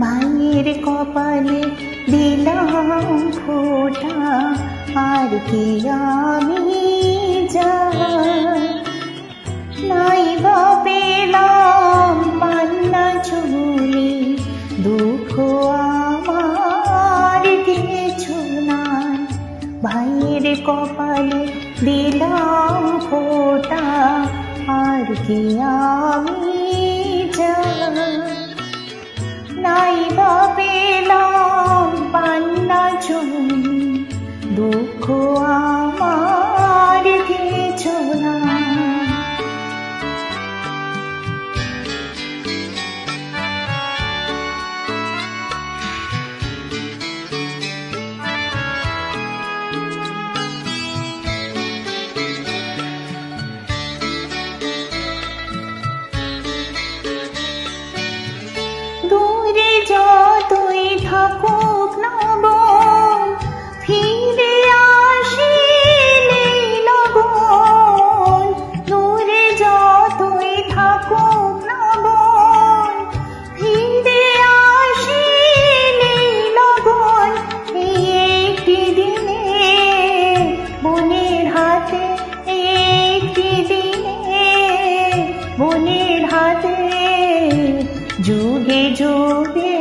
ভাইয়ের কপালে দিলাম ফোঁটা, আর কি আমি যাই। নাই বা পেলাম পান্না চুলি, দুঃখ আমার কিছু নাই। ভাইয়ের কপালে দিলাম ফোঁটা, আর কি আমি যাই। নাই বা পেলাম পান্না চুলি, দুঃখ আমার কিছু নাই। দূরে যতই থাকুক না বোন, ফিরে আসিলে লগন। দূরে যতই থাকুক না বোন, ফিরে আসিলে লগন। এই একটি দিনে বোনের হাতে, একটি দিনে বোনের হাতে, যুগে যুগে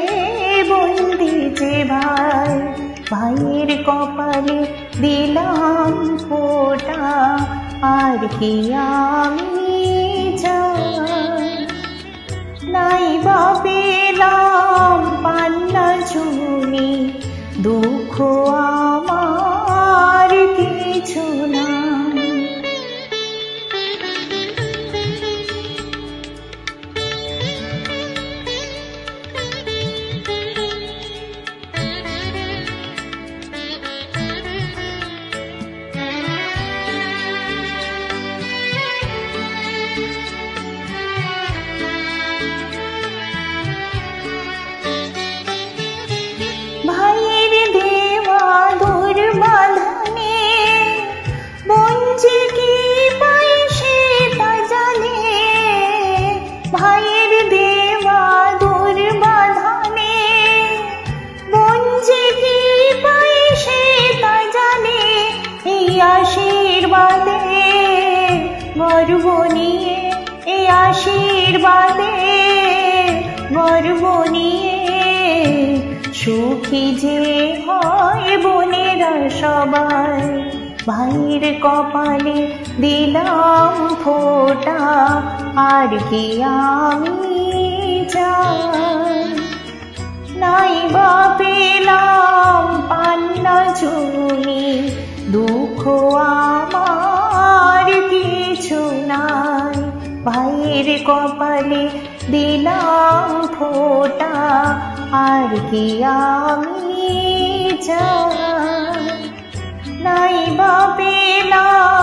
বন্দি যে ভাই। ভাইয়ের কপালে দিলাম ফোঁটা, আর কি আমি যাই। নাই বা পেলাম পান্না চুলি, দুঃখ আমার কিছু নাই। ভাইয়ের দেওয়া দুর্বাঁধনে বোন যে কি পায় সে তা জানে। ভাইয়ের দেওয়া দুর্বাঁধনে বোন যে কি পায় সে তা জানে। এই আশীর্বাদে গর্ব নিয়ে, এই আশীর্বাদে গর্ব নিয়ে, সুখী যে হয় বোনেরা সবাই। ভাইয়ের কপালে দিলাম ফোঁটা, আর কি আমি যাই। নাই বা পেলাম পান্না চুলি, দুঃখ আমার কিছু নাই। ভাইয়ের কপালে দিলাম ফোঁটা, আর কি আমি যাই। নাই বা পেলাম